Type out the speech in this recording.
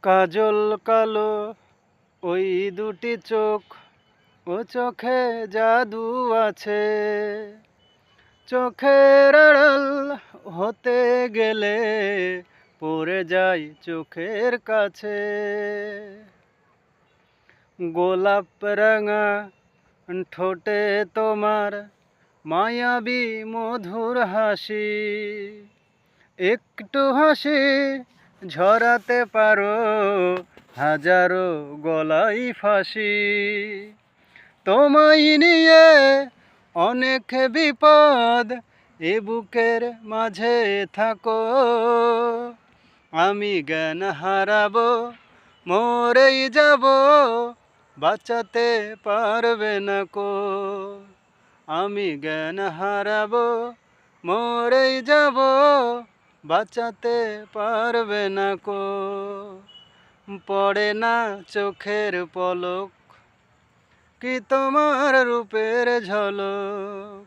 কাজল কালো ওই দুটি চোখ, ও চোখে জাদু আছে। চোখের আড়াল হতে গেলে পড়ে যাই চোখের কাছে। গোলাপ রাঙা ঠোঁটে তোমার মায়াবী মধুর হাসি, একটু হাসি ঝরাতে পারো হাজারো গলায় ফাঁসি। তোমায় নিয়ে অনেক বিপদ এ বুকের মাঝে থাকো, আমি জ্ঞান হারাবো মরেই যাব, বাঁচাতে পারবে না কো। আমি জ্ঞান হারাবো মরেই যাব, বাঁচাতে পারবে না কো। পড়ে না চোখের পলক, কি তোমার রূপের ঝলক।